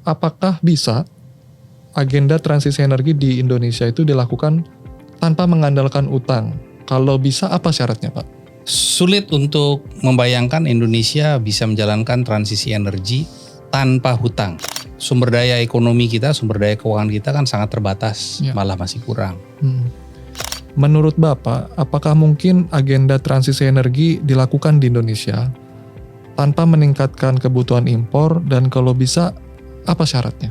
apakah bisa agenda transisi energi di Indonesia itu dilakukan tanpa mengandalkan utang? Kalau bisa, apa syaratnya, Pak? Sulit untuk membayangkan Indonesia bisa menjalankan transisi energi tanpa hutang. Sumber daya ekonomi kita, sumber daya keuangan kita kan sangat terbatas, malah masih kurang. Menurut Bapak, apakah mungkin agenda transisi energi dilakukan di Indonesia tanpa meningkatkan kebutuhan impor, dan kalau bisa, apa syaratnya?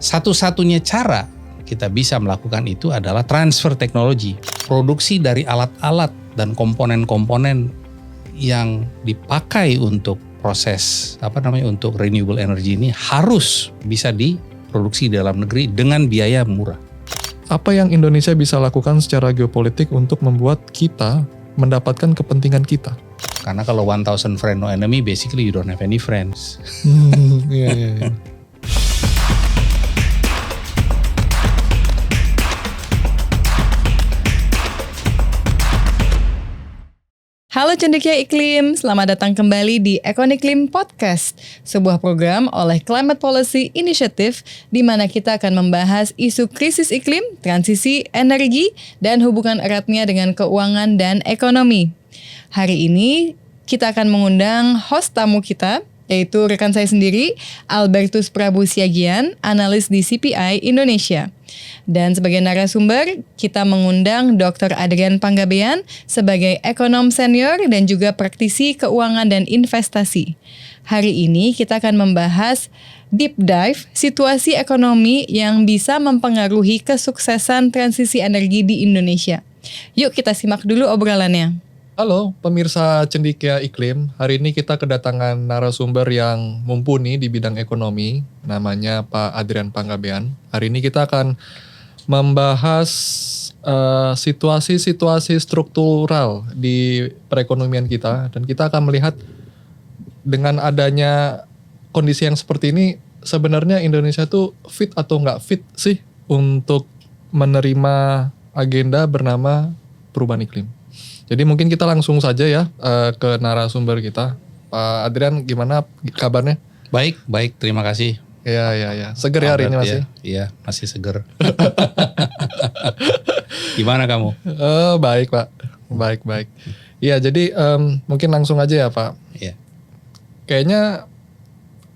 Satu-satunya cara kita bisa melakukan itu adalah transfer teknologi. Produksi dari alat-alat dan komponen-komponen yang dipakai untuk proses untuk renewable energy ini harus bisa diproduksi di dalam negeri dengan biaya murah. Apa yang Indonesia bisa lakukan secara geopolitik untuk membuat kita mendapatkan kepentingan kita? Karena kalau 1,000 friend no enemy, basically you don't have any friends. Iya. Halo cendekia iklim, selamat datang kembali di Ekoniklim Podcast, sebuah program oleh Climate Policy Initiative di mana kita akan membahas isu krisis iklim, transisi energi, dan hubungan eratnya dengan keuangan dan ekonomi. Hari ini kita akan mengundang host tamu kita, yaitu rekan saya sendiri, Albertus Prabu Siagian, analis di CPI Indonesia. Dan sebagai narasumber, kita mengundang Dr. Adrian Panggabean sebagai ekonom senior dan juga praktisi keuangan dan investasi. Hari ini kita akan membahas deep dive situasi ekonomi yang bisa mempengaruhi kesuksesan transisi energi di Indonesia. Yuk kita simak dulu obrolannya. Halo pemirsa Cendekia Iklim, hari ini kita kedatangan narasumber yang mumpuni di bidang ekonomi, namanya Pak Adrian Panggabean. Hari ini kita akan membahas situasi-situasi struktural di perekonomian kita, dan kita akan melihat dengan adanya kondisi yang seperti ini, sebenarnya Indonesia tuh fit atau nggak fit sih untuk menerima agenda bernama perubahan iklim. Jadi mungkin kita langsung saja ya ke narasumber kita. Pak Adrian, gimana kabarnya? Baik, terima kasih. Iya. Seger ya hari ini masih? Iya, masih seger. Gimana kamu? Baik Pak, baik. Iya, jadi mungkin langsung aja ya Pak. Iya. Kayaknya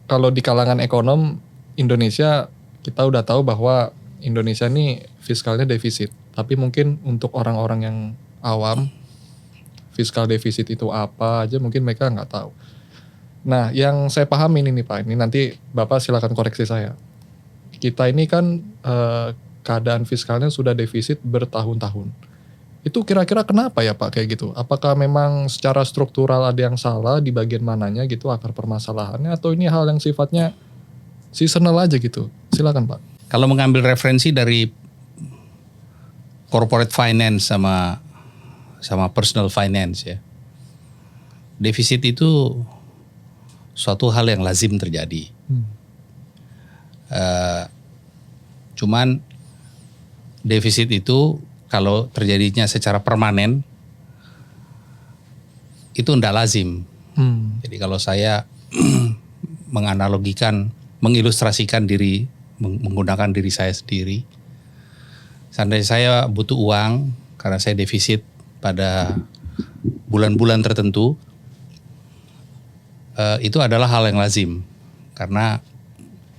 kalau di kalangan ekonom Indonesia, kita udah tahu bahwa Indonesia ini fiskalnya defisit. Tapi mungkin untuk orang-orang yang awam, fiskal defisit itu apa aja mungkin mereka nggak tahu. Nah, yang saya pahami ini Pak, ini nanti Bapak silakan koreksi saya. Kita ini kan keadaan fiskalnya sudah defisit bertahun-tahun. Itu kira-kira kenapa ya Pak kayak gitu? Apakah memang secara struktural ada yang salah di bagian mananya gitu akar permasalahannya, atau ini hal yang sifatnya seasonal aja gitu? Silakan Pak. Kalau mengambil referensi dari corporate finance sama personal finance ya, defisit itu suatu hal yang lazim terjadi. Cuman defisit itu kalau terjadinya secara permanen itu tidak lazim. Jadi kalau saya mengilustrasikan diri, menggunakan diri saya sendiri, seandainya saya butuh uang karena saya defisit pada bulan-bulan tertentu, itu adalah hal yang lazim. Karena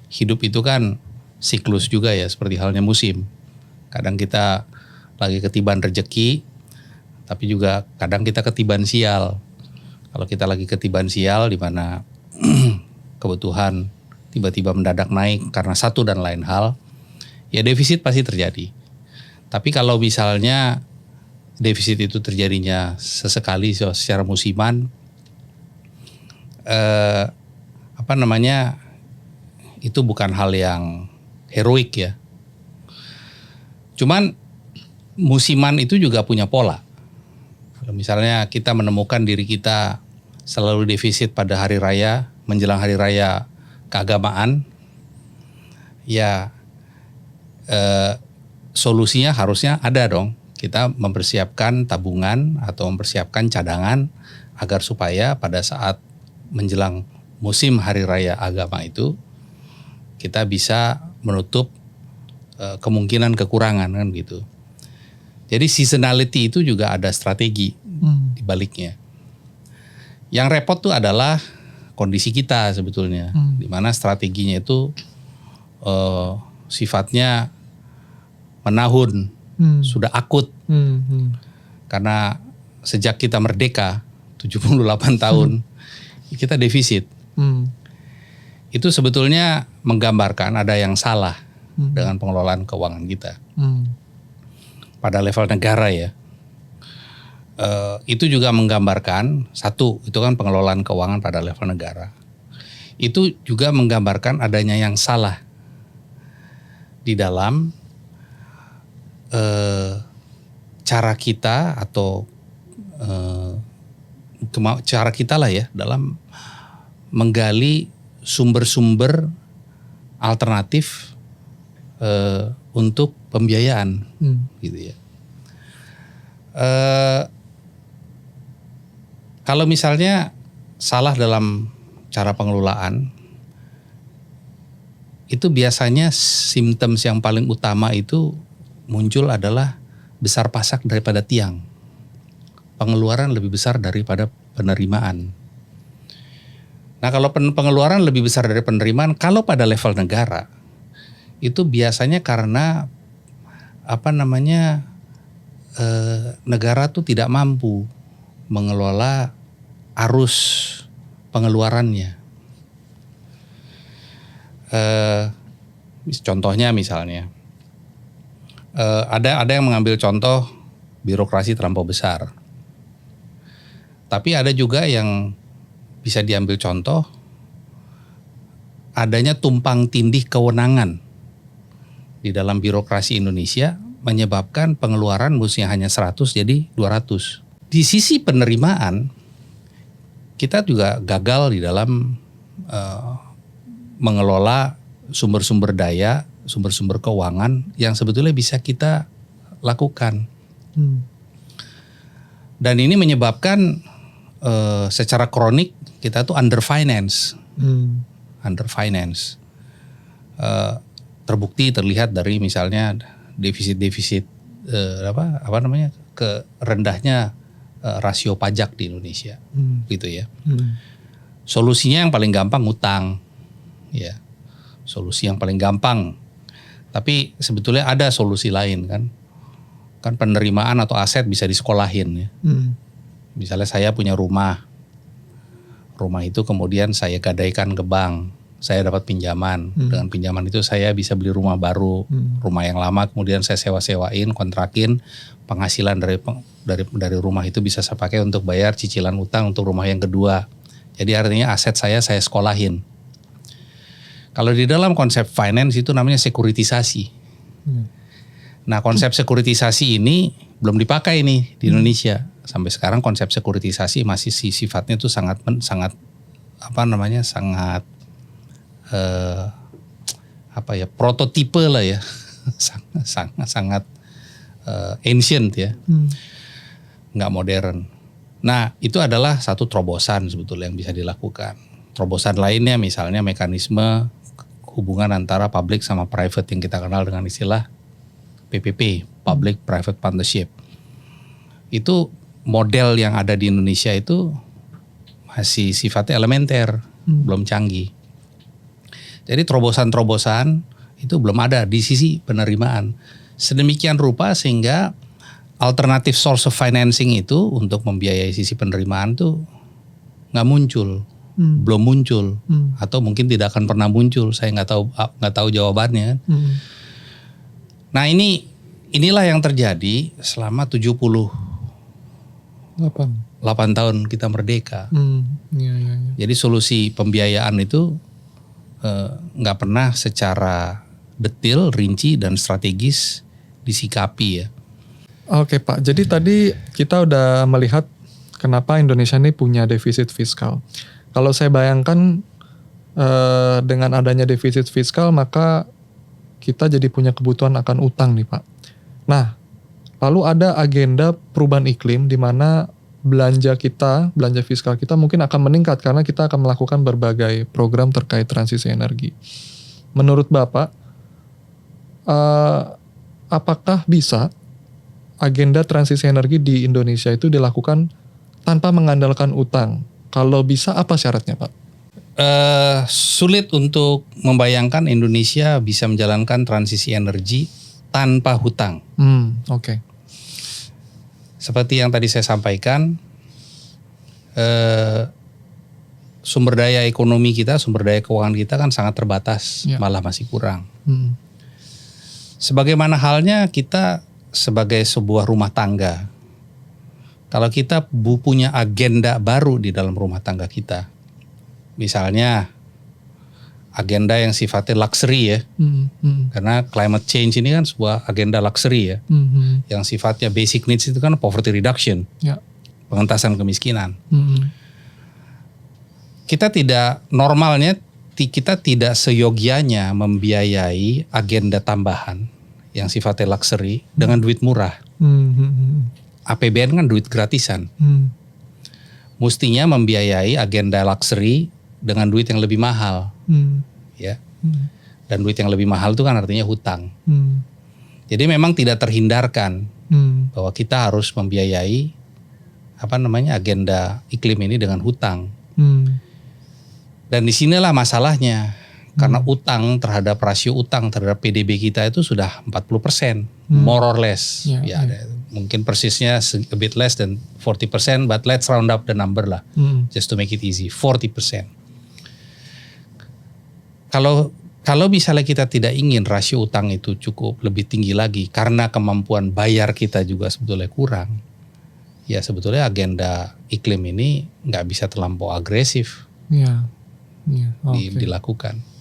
hidup itu kan siklus juga ya, seperti halnya musim. Kadang kita lagi ketiban rezeki, tapi juga kadang kita ketiban sial. Kalau kita lagi ketiban sial di mana kebutuhan tiba-tiba mendadak naik karena satu dan lain hal, ya defisit pasti terjadi. Tapi kalau misalnya defisit itu terjadinya sesekali secara musiman, itu bukan hal yang heroik ya. Cuman musiman itu juga punya pola. Kalau misalnya kita menemukan diri kita selalu defisit pada hari raya, menjelang hari raya keagamaan, ya solusinya harusnya ada dong. Kita mempersiapkan tabungan atau mempersiapkan cadangan agar supaya pada saat menjelang musim hari raya agama itu kita bisa menutup kemungkinan kekurangan kan gitu. Jadi seasonality itu juga ada strategi di baliknya. Yang repot tuh adalah kondisi kita sebetulnya, di mana strateginya itu sifatnya menahun, sudah akut. Karena sejak kita merdeka 78 tahun kita defisit. Itu sebetulnya menggambarkan ada yang salah dengan pengelolaan keuangan kita. Pada level negara ya. Itu juga menggambarkan, satu, itu kan pengelolaan keuangan pada level negara. Itu juga menggambarkan adanya yang salah di dalam cara kita atau cara kita lah ya dalam menggali sumber-sumber alternatif untuk pembiayaan gitu ya. Kalau misalnya salah dalam cara pengelolaan, itu biasanya simptoms yang paling utama itu muncul adalah besar pasak daripada tiang. Pengeluaran lebih besar daripada penerimaan. Nah kalau pengeluaran lebih besar dari penerimaan, kalau pada level negara, itu biasanya karena negara tuh tidak mampu mengelola arus pengeluarannya. Contohnya misalnya, ada yang mengambil contoh birokrasi terlampau besar. Tapi ada juga yang bisa diambil contoh adanya tumpang tindih kewenangan di dalam birokrasi Indonesia menyebabkan pengeluaran mestinya hanya 100 jadi 200. Di sisi penerimaan kita juga gagal di dalam mengelola sumber-sumber daya, sumber-sumber keuangan yang sebetulnya bisa kita lakukan. Dan ini menyebabkan secara kronik kita tuh underfinance. Terbukti terlihat dari misalnya defisit rendahnya rasio pajak di Indonesia, gitu ya. Solusinya yang paling gampang ngutang, ya. Solusi yang paling gampang. Tapi sebetulnya ada solusi lain kan. Kan penerimaan atau aset bisa disekolahin ya. Misalnya saya punya rumah itu kemudian saya gadaikan ke bank, saya dapat pinjaman. Dengan pinjaman itu saya bisa beli rumah baru, rumah yang lama kemudian saya sewa-sewain, kontrakin, penghasilan dari rumah itu bisa saya pakai untuk bayar cicilan utang untuk rumah yang kedua. Jadi artinya aset saya sekolahin. Kalau di dalam konsep finance itu namanya sekuritisasi. Nah konsep sekuritisasi ini belum dipakai nih di Indonesia. Sampai sekarang konsep sekuritisasi masih sifatnya itu sangat prototipe lah ya. sangat ancient ya. Nggak modern. Nah itu adalah satu terobosan sebetulnya yang bisa dilakukan. Terobosan lainnya misalnya mekanisme hubungan antara public sama private yang kita kenal dengan istilah PPP, Public Private Partnership. Itu model yang ada di Indonesia itu masih sifatnya elementer, belum canggih. Jadi terobosan-terobosan itu belum ada di sisi penerimaan. Sedemikian rupa sehingga alternatif source of financing itu untuk membiayai sisi penerimaan tuh nggak muncul, belum muncul, atau mungkin tidak akan pernah muncul. Saya nggak tahu jawabannya. Nah inilah yang terjadi selama 8 tahun kita merdeka. Jadi solusi pembiayaan itu nggak pernah secara detail, rinci dan strategis disikapi ya. Oke Pak, jadi tadi kita udah melihat kenapa Indonesia ini punya defisit fiskal. Kalau saya bayangkan dengan adanya defisit fiskal maka kita jadi punya kebutuhan akan utang nih Pak. Nah, lalu ada agenda perubahan iklim di mana belanja fiskal kita mungkin akan meningkat karena kita akan melakukan berbagai program terkait transisi energi. menurut Bapak, apakah bisa agenda transisi energi di Indonesia itu dilakukan tanpa mengandalkan utang? Kalau bisa, apa syaratnya, Pak? Sulit untuk membayangkan Indonesia bisa menjalankan transisi energi tanpa hutang. Oke. Seperti yang tadi saya sampaikan, sumber daya ekonomi kita, sumber daya keuangan kita kan sangat terbatas, malah masih kurang. Sebagaimana halnya kita sebagai sebuah rumah tangga, kalau kita punya agenda baru di dalam rumah tangga kita, misalnya agenda yang sifatnya luxury ya, karena climate change ini kan sebuah agenda luxury ya, yang sifatnya basic needs itu kan poverty reduction, pengentasan kemiskinan. Kita tidak seyogianya membiayai agenda tambahan yang sifatnya luxury dengan duit murah. APBN kan duit gratisan. Mestinya membiayai agenda luxury dengan duit yang lebih mahal. Ya. Dan duit yang lebih mahal itu kan artinya hutang. Jadi memang tidak terhindarkan bahwa kita harus membiayai agenda iklim ini dengan hutang. Dan disinilah masalahnya. Karena utang terhadap rasio utang terhadap PDB kita itu sudah 40%, more or less. Mungkin persisnya a bit less than 40%, but let's round up the number lah, just to make it easy, 40%. Kalau misalnya kita tidak ingin rasio utang itu cukup lebih tinggi lagi, karena kemampuan bayar kita juga sebetulnya kurang, ya sebetulnya agenda iklim ini nggak bisa terlampau agresif dilakukan.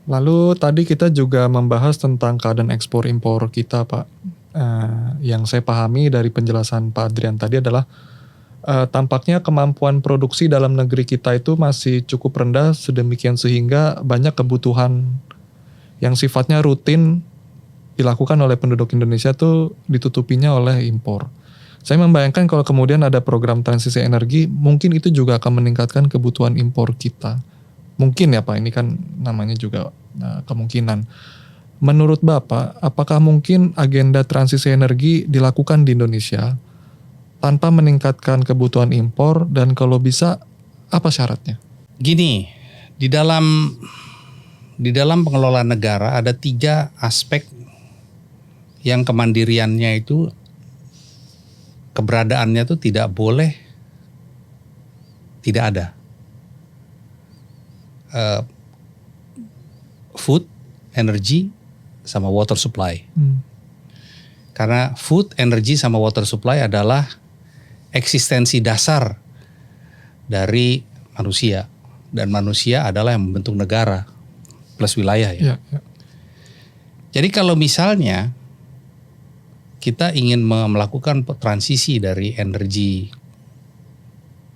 Lalu tadi kita juga membahas tentang keadaan ekspor impor kita, Pak. Yang saya pahami dari penjelasan Pak Adrian tadi adalah tampaknya kemampuan produksi dalam negeri kita itu masih cukup rendah, sedemikian sehingga banyak kebutuhan yang sifatnya rutin dilakukan oleh penduduk Indonesia itu ditutupinya oleh impor. Saya membayangkan kalau kemudian ada program transisi energi, mungkin itu juga akan meningkatkan kebutuhan impor kita. Mungkin ya Pak, ini kan namanya juga kemungkinan. Menurut Bapak, apakah mungkin agenda transisi energi dilakukan di Indonesia tanpa meningkatkan kebutuhan impor, dan kalau bisa apa syaratnya? Gini, di dalam pengelolaan negara ada 3 aspek yang kemandiriannya itu, keberadaannya itu tidak boleh tidak ada. Food, energy, sama water supply. Karena food, energy, sama water supply adalah eksistensi dasar dari manusia. Dan manusia adalah yang membentuk negara plus wilayah ya. Jadi kalau misalnya kita ingin melakukan transisi dari energi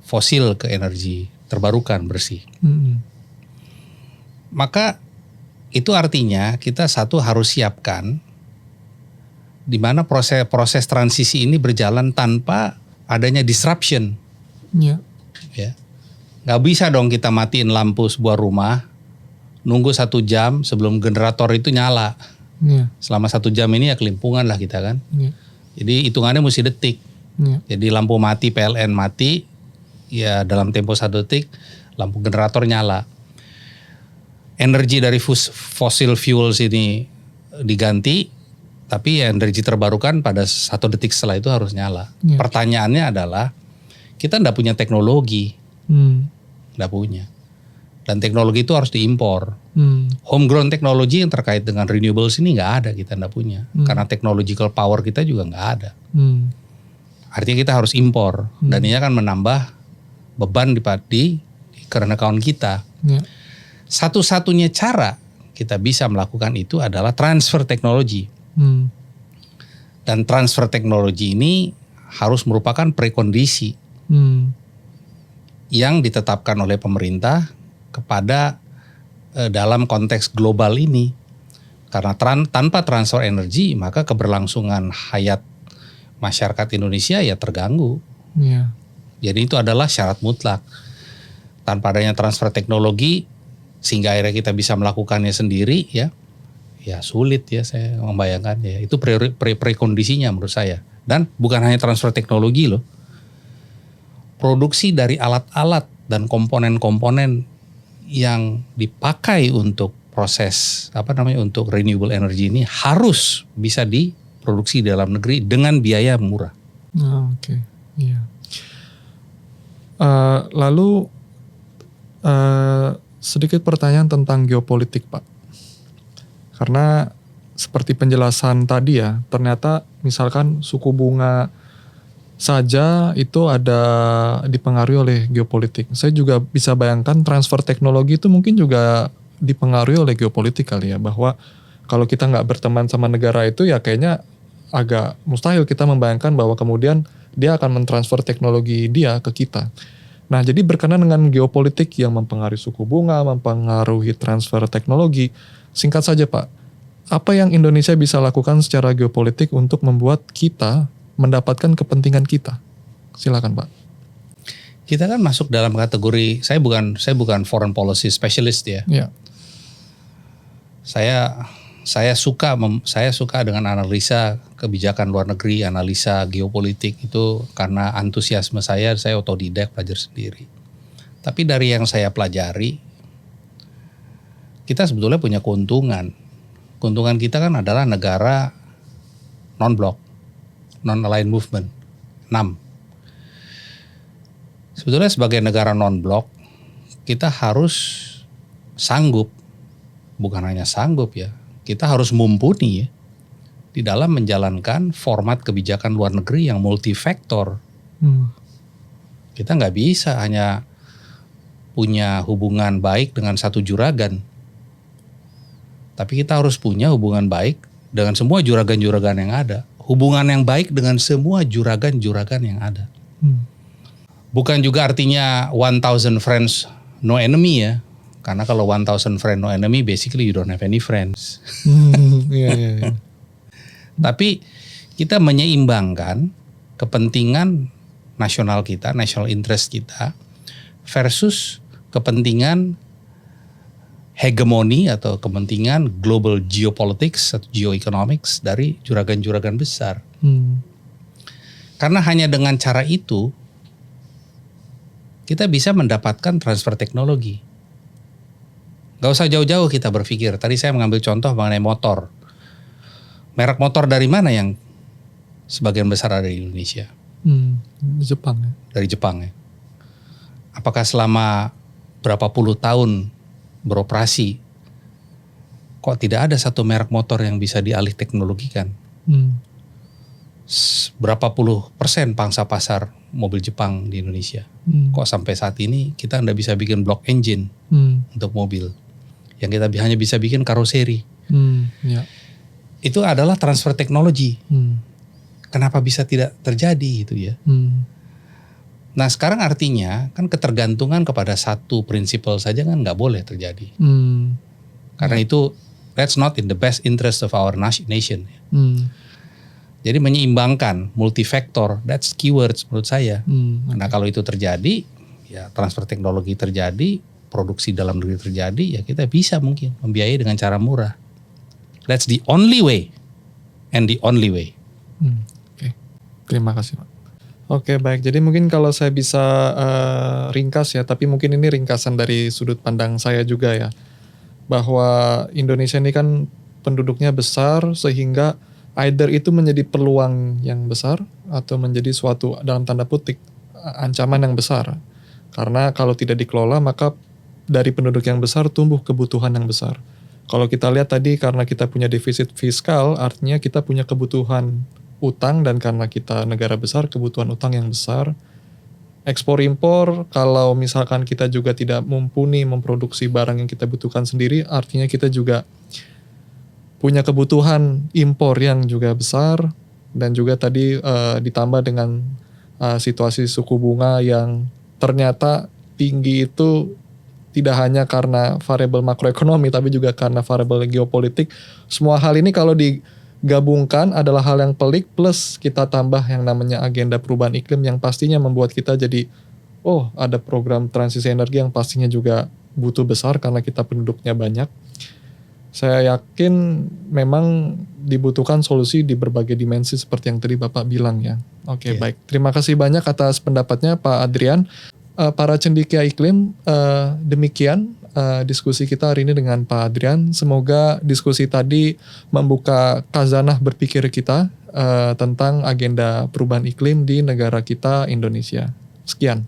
fosil ke energi terbarukan bersih, maka itu artinya kita harus siapkan di mana proses transisi ini berjalan tanpa adanya disruption. Ya. Nggak bisa dong kita matiin lampu sebuah rumah, nunggu 1 jam sebelum generator itu nyala. Selama 1 jam ini ya kelimpungan lah kita kan. Jadi hitungannya mesti detik. Jadi lampu mati, PLN mati, ya dalam tempo 1 detik lampu generator nyala. Energi dari fossil fuels ini diganti, tapi energi terbarukan pada 1 detik setelah itu harus nyala. Pertanyaannya adalah, kita nggak punya teknologi, nggak punya. Dan teknologi itu harus diimpor. Homegrown teknologi yang terkait dengan renewables ini nggak ada, kita nggak punya. Karena technological power kita juga nggak ada. Artinya kita harus impor, dan ini akan menambah beban di current account kita. Satu-satunya cara kita bisa melakukan itu adalah transfer teknologi. Dan transfer teknologi ini harus merupakan prekondisi yang ditetapkan oleh pemerintah kepada dalam konteks global ini. Karena tanpa transfer energi, maka keberlangsungan hayat masyarakat Indonesia ya terganggu. Jadi itu adalah syarat mutlak. Tanpa adanya transfer teknologi, sehingga akhirnya kita bisa melakukannya sendiri ya sulit ya saya membayangkan ya. Itu prekondisinya menurut saya. Dan bukan hanya transfer teknologi loh. Produksi dari alat-alat dan komponen-komponen yang dipakai untuk proses untuk renewable energy ini harus bisa diproduksi di dalam negeri dengan biaya murah. Oke. Iya. Lalu sedikit pertanyaan tentang geopolitik, Pak. Karena seperti penjelasan tadi ya, ternyata misalkan suku bunga saja itu ada dipengaruhi oleh geopolitik. Saya juga bisa bayangkan transfer teknologi itu mungkin juga dipengaruhi oleh geopolitik kali ya, bahwa kalau kita nggak berteman sama negara itu ya kayaknya agak mustahil kita membayangkan bahwa kemudian dia akan mentransfer teknologi dia ke kita. Nah, jadi berkenaan dengan geopolitik yang mempengaruhi suku bunga, mempengaruhi transfer teknologi, singkat saja Pak, apa yang Indonesia bisa lakukan secara geopolitik untuk membuat kita mendapatkan kepentingan kita? Silakan Pak. Kita kan masuk dalam kategori, saya bukan foreign policy specialist ya. Ya. Saya suka dengan analisa kebijakan luar negeri, analisa geopolitik itu karena antusiasme saya otodidak belajar sendiri. Tapi dari yang saya pelajari, kita sebetulnya punya keuntungan. Keuntungan kita kan adalah negara non-blok, non-aligned movement, 6. Sebetulnya sebagai negara non-blok, kita harus sanggup, bukan hanya sanggup ya, kita harus mumpuni ya, di dalam menjalankan format kebijakan luar negeri yang multifaktor. Kita nggak bisa hanya punya hubungan baik dengan satu juragan. Tapi kita harus punya hubungan baik dengan semua juragan-juragan yang ada. Hubungan yang baik dengan semua juragan-juragan yang ada. Bukan juga artinya 1,000 friends no enemy ya. Karena kalau 1,000 friends no enemy, basically you don't have any friends. Iya. Tapi kita menyeimbangkan kepentingan nasional kita, national interest kita, versus kepentingan hegemoni atau kepentingan global geopolitics atau geoeconomics dari juragan-juragan besar. Karena hanya dengan cara itu kita bisa mendapatkan transfer teknologi. Gak usah jauh-jauh kita berpikir. Tadi saya mengambil contoh mengenai motor. Merek motor dari mana yang sebagian besar ada di Indonesia? Jepang ya. Dari Jepang ya. Apakah selama berapa puluh tahun beroperasi kok tidak ada satu merek motor yang bisa dialih teknologikan? Berapa puluh persen pangsa pasar mobil Jepang di Indonesia? Kok sampai saat ini kita tidak bisa bikin block engine untuk mobil? Yang kita hanya bisa bikin karoseri. Ya. Itu adalah transfer teknologi. Kenapa bisa tidak terjadi itu ya? Nah sekarang artinya kan ketergantungan kepada satu prinsipal saja kan nggak boleh terjadi. Karena itu that's not in the best interest of our nation. Jadi menyeimbangkan multifaktor, that's keywords menurut saya. Nah kalau itu terjadi, ya transfer teknologi terjadi, produksi dalam negeri terjadi, ya kita bisa mungkin membiayai dengan cara murah. That's the only way and the only way. Oke. Terima kasih Pak. Oke baik, jadi mungkin kalau saya bisa ringkas ya, tapi mungkin ini ringkasan dari sudut pandang saya juga ya, bahwa Indonesia ini kan penduduknya besar sehingga either itu menjadi peluang yang besar atau menjadi suatu dalam tanda petik ancaman yang besar. Karena kalau tidak dikelola maka dari penduduk yang besar tumbuh kebutuhan yang besar. Kalau kita lihat tadi karena kita punya defisit fiskal artinya kita punya kebutuhan utang dan karena kita negara besar kebutuhan utang yang besar. Ekspor impor kalau misalkan kita juga tidak mumpuni memproduksi barang yang kita butuhkan sendiri artinya kita juga punya kebutuhan impor yang juga besar dan juga tadi ditambah dengan situasi suku bunga yang ternyata tinggi itu tidak hanya karena variabel makroekonomi tapi juga karena variabel geopolitik. Semua hal ini kalau digabungkan adalah hal yang pelik plus kita tambah yang namanya agenda perubahan iklim yang pastinya membuat kita jadi ada program transisi energi yang pastinya juga butuh besar karena kita penduduknya banyak. Saya yakin memang dibutuhkan solusi di berbagai dimensi seperti yang tadi Bapak bilang ya. Oke, baik. Terima kasih banyak atas pendapatnya Pak Adrian. Para cendekia iklim, demikian diskusi kita hari ini dengan Pak Adrian. Semoga diskusi tadi membuka khazanah berpikir kita tentang agenda perubahan iklim di negara kita Indonesia. Sekian.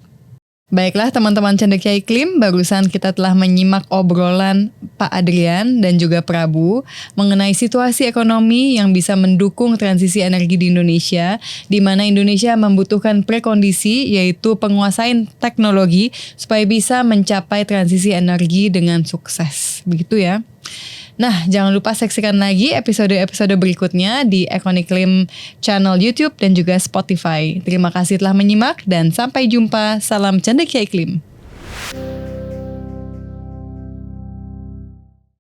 Baiklah teman-teman cendekia iklim, barusan kita telah menyimak obrolan Pak Adrian dan juga Prabu mengenai situasi ekonomi yang bisa mendukung transisi energi di Indonesia, di mana Indonesia membutuhkan prekondisi yaitu penguasaan teknologi supaya bisa mencapai transisi energi dengan sukses. Begitu ya. Nah, jangan lupa saksikan lagi episode-episode berikutnya di EconiClim channel YouTube dan juga Spotify. Terima kasih telah menyimak dan sampai jumpa. Salam cendekia iklim.